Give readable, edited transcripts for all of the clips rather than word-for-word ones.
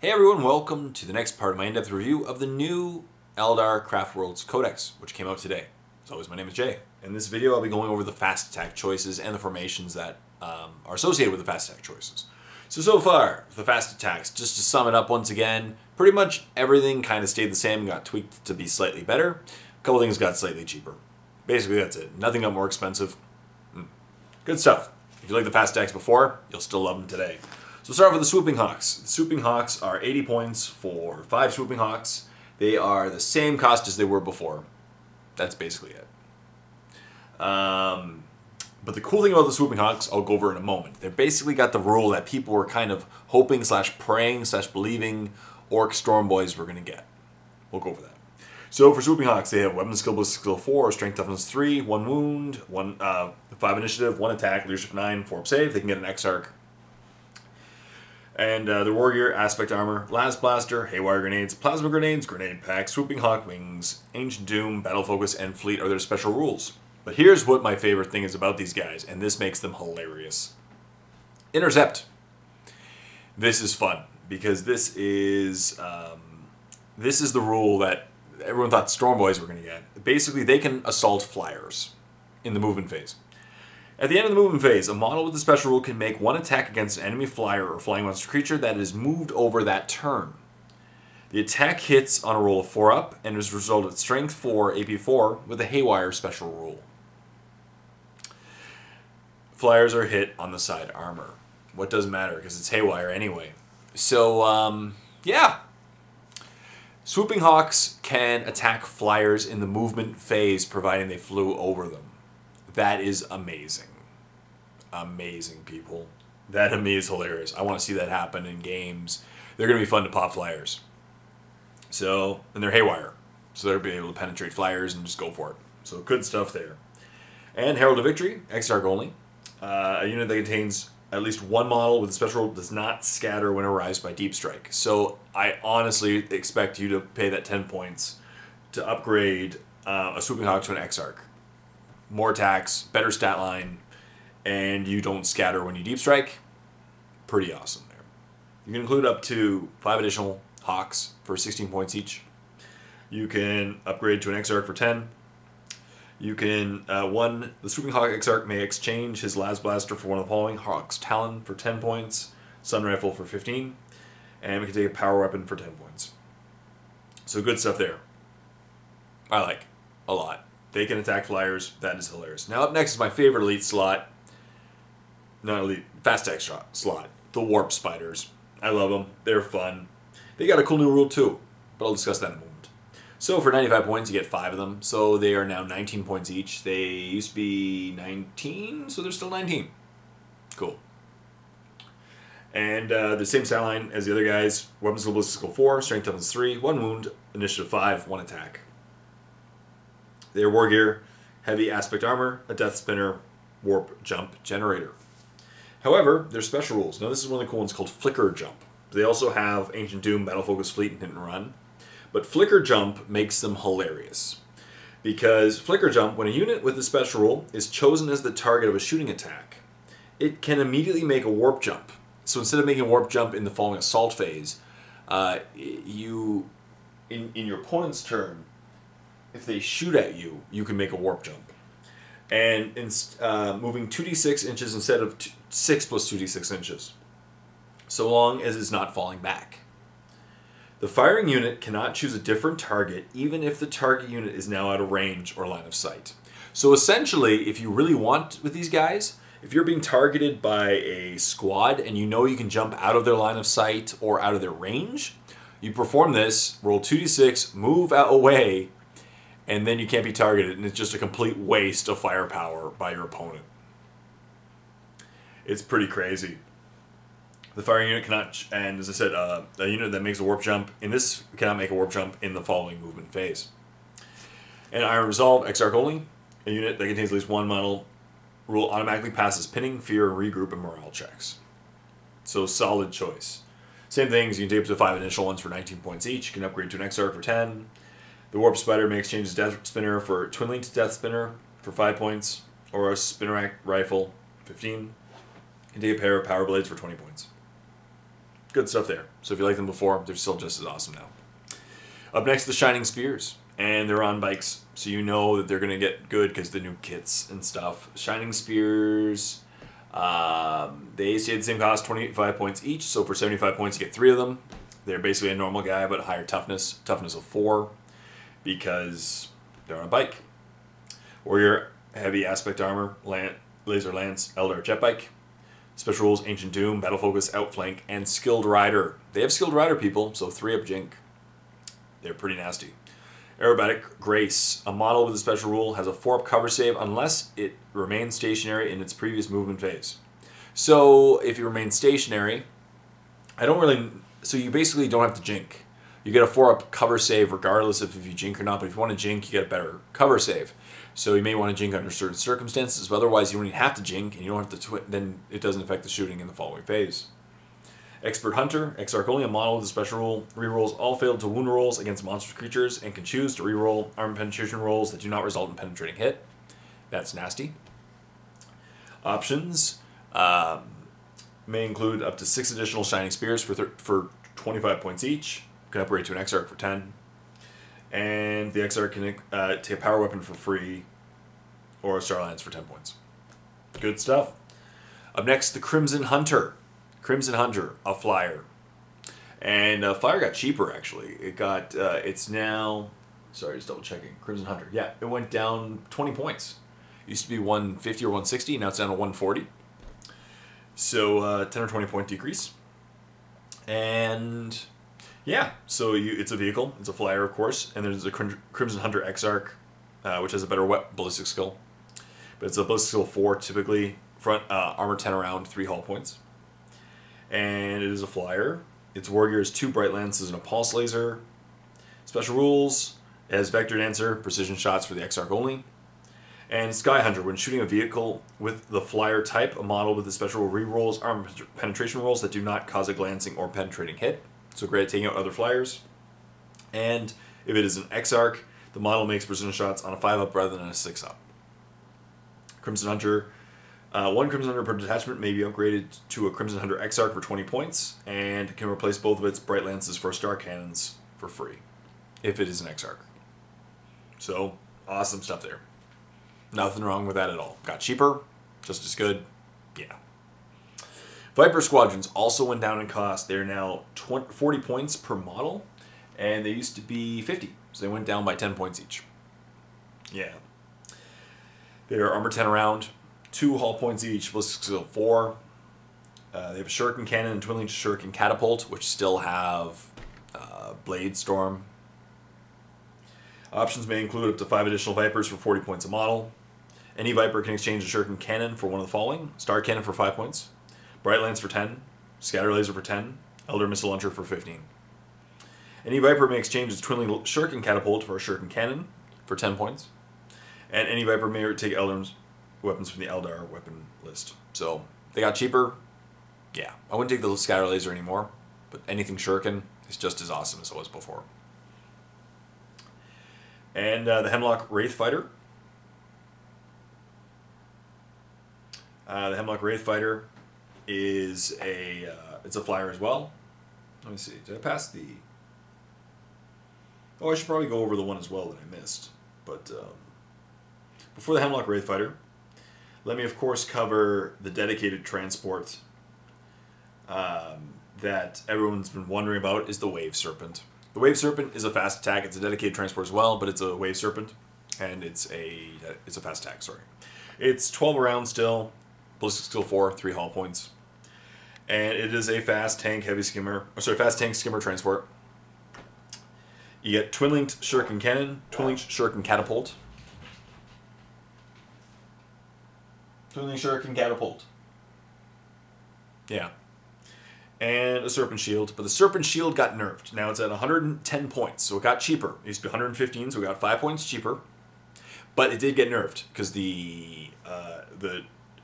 Hey everyone, welcome to the next part of my in-depth review of the new Eldar Craftworlds Codex, which came out today. As always, my name is Jay. In this video, I'll be going over the fast attack choices and the formations that are associated with the fast attack choices. So far, the fast attacks, just to sum it up once again, pretty much everything kind of stayed the same and got tweaked to be slightly better. A couple things got slightly cheaper. Basically, that's it. Nothing got more expensive. Good stuff. If you like the fast attacks before, you'll still love them today. So start off with the Swooping Hawks. The Swooping Hawks are 80 points for 5 Swooping Hawks. They are the same cost as they were before. That's basically it. But the cool thing about the Swooping Hawks, I'll go over in a moment. They basically got the rule that people were kind of hoping / praying / believing Orc Storm Boys were going to get. We'll go over that. So for Swooping Hawks, they have Weapon Skill Boost Skill 4, Strength Toughness 3, 1 Wound, 5 Initiative, 1 Attack, Leadership 9, 4 Save. They can get an X-Arc. And the War Gear, Aspect Armor, Las Blaster, Haywire Grenades, Plasma Grenades, Grenade Pack, Swooping Hawk Wings, Ancient Doom, Battle Focus, and Fleet are their special rules. But here's what my favorite thing is about these guys, and this makes them hilarious. Intercept. This is fun, because this is the rule that everyone thought Storm Boys were going to get. Basically, they can assault flyers in the movement phase. At the end of the movement phase, a model with the special rule can make 1 attack against an enemy flyer or flying monster creature that is moved over that turn. The attack hits on a roll of 4 up and is resulted Strength 4, AP 4 with a Haywire special rule. Flyers are hit on the side armor. What doesn't matter because it's Haywire anyway. So, yeah. Swooping Hawks can attack flyers in the movement phase providing they flew over them. That is amazing. Amazing, people. That to me is hilarious. I want to see that happen in games. They're going to be fun to pop flyers. So, and they're Haywire. So they'll be able to penetrate flyers and just go for it. So good stuff there. And Herald of Victory, X-Arc only. A unit that contains at least 1 model with a special rule does not scatter when arrives by Deep Strike. So I honestly expect you to pay that 10 points to upgrade a Swooping Hawk to an X-Arc. More attacks, better stat line, and you don't scatter when you Deep Strike. Pretty awesome there. You can include up to 5 additional Hawks for 16 points each. You can upgrade to an X-Arc for 10. You can, the Swooping Hawk X-Arc may exchange his Las Blaster for one of the following: Hawk's Talon for 10 points, Sun Rifle for 15, and we can take a Power Weapon for 10 points. So good stuff there. I like a lot. They can attack flyers. That is hilarious. Now up next is my favorite elite slot. Not elite, fast attack slot. The Warp Spiders. I love them. They're fun. They got a cool new rule too, but I'll discuss that in a moment. So for 95 points, you get 5 of them. So they are now 19 points each. They used to be 19, so they're still 19. Cool. And the same stat line as the other guys. Weapons Skill Ballistic Skill 4, Strength Toughness 3, 1 Wound, Initiative 5, 1 Attack. Their War Gear, Heavy Aspect Armor, a Death Spinner, Warp Jump Generator. However, there's special rules. Now this is one of the cool ones called Flicker Jump. They also have Ancient Doom, Battle Focus, Fleet, and Hit and Run. But Flicker Jump makes them hilarious. Because Flicker Jump, when a unit with a special rule is chosen as the target of a shooting attack, it can immediately make a Warp Jump. So instead of making a Warp Jump in the following assault phase, in your opponent's turn, if they shoot at you, you can make a Warp Jump. And moving 2d6 inches instead of 6 plus 2d6 inches, so long as it's not falling back. The firing unit cannot choose a different target even if the target unit is now out of range or line of sight. So essentially, if you really want with these guys, if you're being targeted by a squad and you know you can jump out of their line of sight or out of their range, you perform this, roll 2d6, move away, and then you can't be targeted, and it's just a complete waste of firepower by your opponent. It's pretty crazy. The firing unit cannot, and as I said, a unit that makes a Warp Jump in this cannot make a Warp Jump in the following movement phase. And Iron Resolve, X-Arc only, a unit that contains at least 1 model rule automatically passes Pinning, Fear, Regroup, and Morale checks. So solid choice. Same things, you can take up to 5 initial ones for 19 points each. You can upgrade to an X-Arc for 10. The Warp Spider may exchange his Death Spinner for Twin Linked Death Spinner for 5 points, or a Spinnerack Rifle, 15. You can take a pair of Power Blades for 20 points. Good stuff there. So if you liked them before, they're still just as awesome now. Up next, the Shining Spears. And they're on bikes, so you know that they're going to get good because the new kits and stuff. Shining Spears, they stay the same cost, 25 points each. So for 75 points, you get 3 of them. They're basically a normal guy, but higher toughness of 4, because they're on a bike. Warrior, heavy aspect armor, laser lance, Eldar jet bike. Special rules, Ancient Doom, battle focus, outflank, and skilled rider. They have skilled rider people, so 3 up Jink. They're pretty nasty. Aerobatic Grace, a model with a special rule, has a 4-up cover save unless it remains stationary in its previous movement phase. So if you remain stationary, so you basically don't have to Jink. You get a 4-up cover save regardless of if you Jink or not, but if you want to Jink, you get a better cover save. So you may want to Jink under certain circumstances, but otherwise you don't even have to Jink, and you don't have to then it doesn't affect the shooting in the following phase. Expert Hunter, Exarch only, a model with a special rule, rerolls all failed to wound rolls against monster creatures and can choose to reroll armor penetration rolls that do not result in penetrating hit. That's nasty. Options may include up to 6 additional Shining Spears for 25 points each. You can upgrade to an Exarch for 10. And the Exarch can take a power weapon for free or a Star Lance for 10 points. Good stuff. Up next, the Crimson Hunter. Crimson Hunter, a flyer. And flyer got cheaper, actually. It's now, sorry, just double checking. Crimson Hunter, yeah, it went down 20 points. It used to be 150 or 160, now it's down to 140. So 10 or 20 point decrease. And yeah, so it's a vehicle, it's a flyer, of course, and there's a Crimson Hunter Exarch, which has a better ballistic skill. But it's a ballistic skill 4, typically, front armor 10 around, 3 hull points. And it is a flyer. Its warrior has 2 bright lances and a pulse laser. Special rules, it has vector dancer, precision shots for the Exarch only. And Sky Hunter, when shooting a vehicle with the flyer type, a model with the special rule rerolls armor penetration rolls that do not cause a glancing or penetrating hit. So great at taking out other flyers. And if it is an Exarch, the model makes precision shots on a 5-up rather than a 6-up. Crimson Hunter. 1 Crimson Hunter per detachment may be upgraded to a Crimson Hunter Exarch for 20 points, and can replace both of its bright lances for star cannons for free, if it is an Exarch. So, awesome stuff there. Nothing wrong with that at all. Got cheaper, just as good, yeah. Viper Squadrons also went down in cost. They're now 40 points per model, and they used to be 50, so they went down by 10 points each. Yeah. They're armor 10 around, 2 hull points each, ballistic skill 4. They have a shuriken cannon and twin-linked shuriken catapult, which still have blade storm. Options may include up to 5 additional Vipers for 40 points a model. Any Viper can exchange a shuriken cannon for one of the following: Star Cannon for 5 points, Bright Lance for 10, Scatter Laser for 10, Eldar Missile Launcher for 15. Any Viper may exchange its twin-linked shuriken catapult for a shuriken cannon for 10 points. And any Viper may take Eldar's weapons from the Eldar weapon list. So they got cheaper. Yeah, I wouldn't take the Scatter Laser anymore, but anything shuriken is just as awesome as it was before. And the Hemlock Wraith Fighter. The Hemlock Wraith Fighter is it's a flyer as well. Let me see. Did I pass the? Oh, I should probably go over the one as well that I missed. But before the Hemlock Wraith Fighter, let me of course cover the dedicated transport that everyone's been wondering about, is the Wave Serpent. The Wave Serpent is a fast attack. It's a dedicated transport as well, but it's a Wave Serpent, and it's a fast attack. Sorry, it's 12 around still, ballistic skill 4, 3 hull points, and it is a fast tank heavy skimmer. Fast tank skimmer transport. You get twin-linked shuriken cannon, twin-linked shuriken catapult, twin-linked shuriken catapult. Yeah. And a Serpent Shield, but the Serpent Shield got nerfed. Now it's at 110 points, so it got cheaper. It used to be 115, so it got 5 points cheaper. But it did get nerfed, because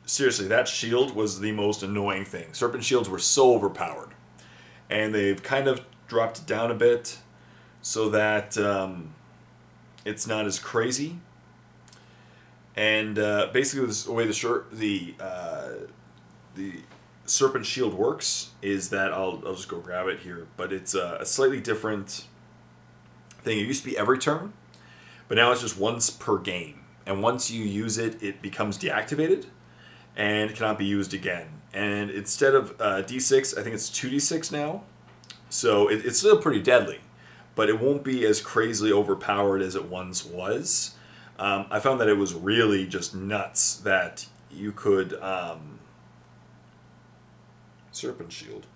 seriously, that shield was the most annoying thing. Serpent Shields were so overpowered. And they've kind of dropped it down a bit, so that it's not as crazy. And basically, the way the Serpent Shield works is that I'll just go grab it here, but it's a slightly different thing. It used to be every turn, but now it's just once per game. And once you use it, it becomes deactivated and cannot be used again. And instead of D6, I think it's 2D6 now. So it's still pretty deadly, but it won't be as crazily overpowered as it once was. I found that it was really just nuts that you could... Serpent Shield.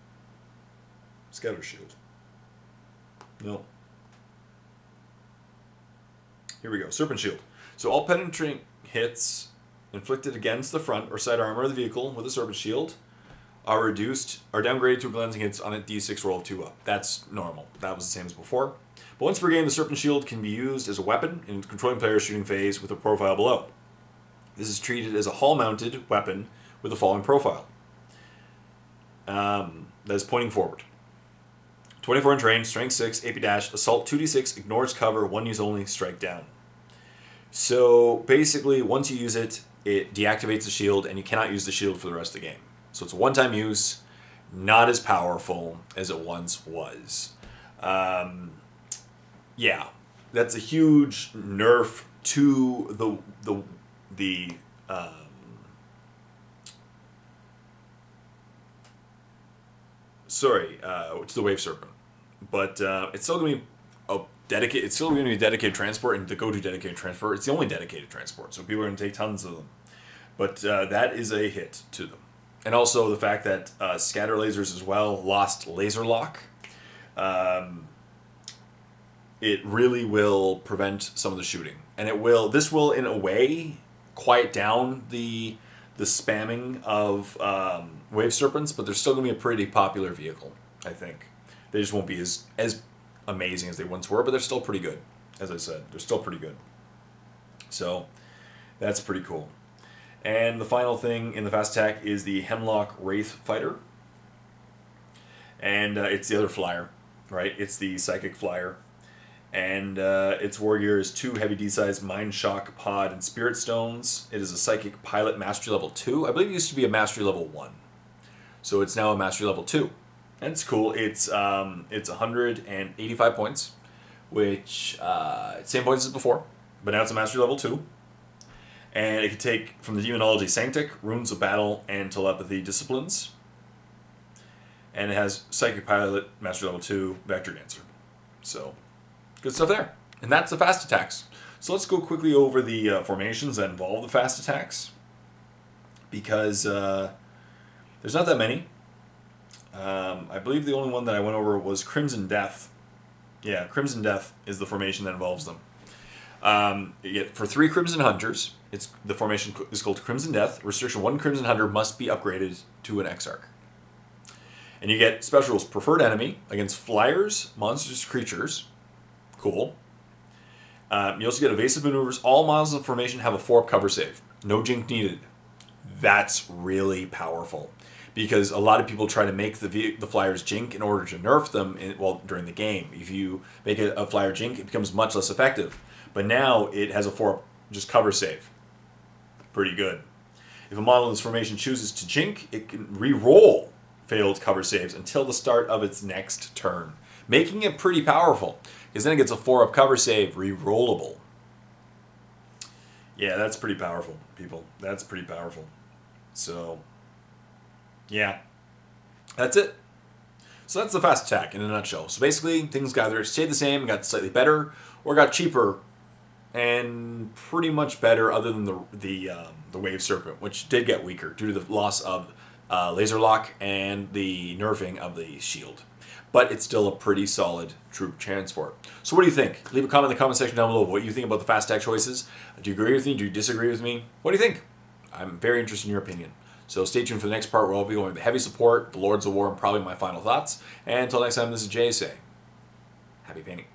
Scatter Shield. No. Here we go. Serpent Shield. So all penetrating hits inflicted against the front or side armor of the vehicle with a Serpent Shield are downgraded to glancing hits on a D6 roll of 2 up. That's normal. That was the same as before. But once per game, the Serpent Shield can be used as a weapon in controlling player's shooting phase with a profile below. This is treated as a hall-mounted weapon with a falling profile. That is pointing forward. 24-inch range, strength 6, AP dash, assault 2d6, ignores cover, 1 use only, strike down. So basically, once you use it, it deactivates the shield, and you cannot use the shield for the rest of the game. So it's a one-time use, not as powerful as it once was. Yeah, that's a huge nerf to the to the Wave Serpent, but it's still going to be a dedicated. It's still going to be a dedicated transport, and to go to dedicated transport, it's the only dedicated transport. So people are going to take tons of them, but that is a hit to them. And also the fact that scatter lasers as well lost laser lock. It really will prevent some of the shooting, and this will in a way quiet down the spamming of Wave Serpents, but they're still going to be a pretty popular vehicle, I think. They just won't be as amazing as they once were, but they're still pretty good. As I said, they're still pretty good. So that's pretty cool. And the final thing in the fast attack is the Hemlock Wraith Fighter. And it's the other flyer, right? It's the Psychic Flyer. And its war gear is 2 heavy D-size Mind Shock Pod and Spirit Stones. It is a Psychic Pilot Mastery Level 2. I believe it used to be a Mastery Level 1. So it's now a Mastery Level 2. And it's cool. It's 185 points, which same points as before, but now it's a Mastery Level 2. And it can take from the Demonology Sanctic, Runes of Battle, and Telepathy Disciplines. And it has Psychic Pilot, Mastery Level 2, Vector Dancer. So, good stuff there. And that's the fast attacks. So let's go quickly over the formations that involve the fast attacks, because there's not that many. I believe the only one that I went over was Crimson Death. Yeah, Crimson Death is the formation that involves them. For 3 Crimson Hunters, the formation is called Crimson Death. Restriction 1 Crimson Hunter must be upgraded to an Exarch. And you get special rules: Preferred Enemy against Flyers, Monsters, Creatures. Cool. You also get Evasive Maneuvers. All models of formation have a 4-up cover save. No Jink needed. That's really powerful, because a lot of people try to make the Flyers Jink in order to nerf them during the game. If you make a Flyer Jink, it becomes much less effective. But now it has a 4-up just cover save. Pretty good. If a model in this formation chooses to Jink, it can re-roll failed cover saves until the start of its next turn, making it pretty powerful, because then it gets a 4-up cover save, re-rollable. Yeah, that's pretty powerful, people. That's pretty powerful. So, yeah, that's it. So that's the fast attack in a nutshell. So basically, things either stayed the same, got slightly better, or got cheaper, and pretty much better, other than the Wave Serpent, which did get weaker due to the loss of laser lock and the nerfing of the shield. But it's still a pretty solid troop transport. So what do you think? Leave a comment in the comment section down below what you think about the fast attack choices. Do you agree with me? Do you disagree with me? What do you think? I'm very interested in your opinion. So stay tuned for the next part, where I'll be going with the heavy support, the Lords of War, and probably my final thoughts. And until next time, this is Jay saying, happy painting.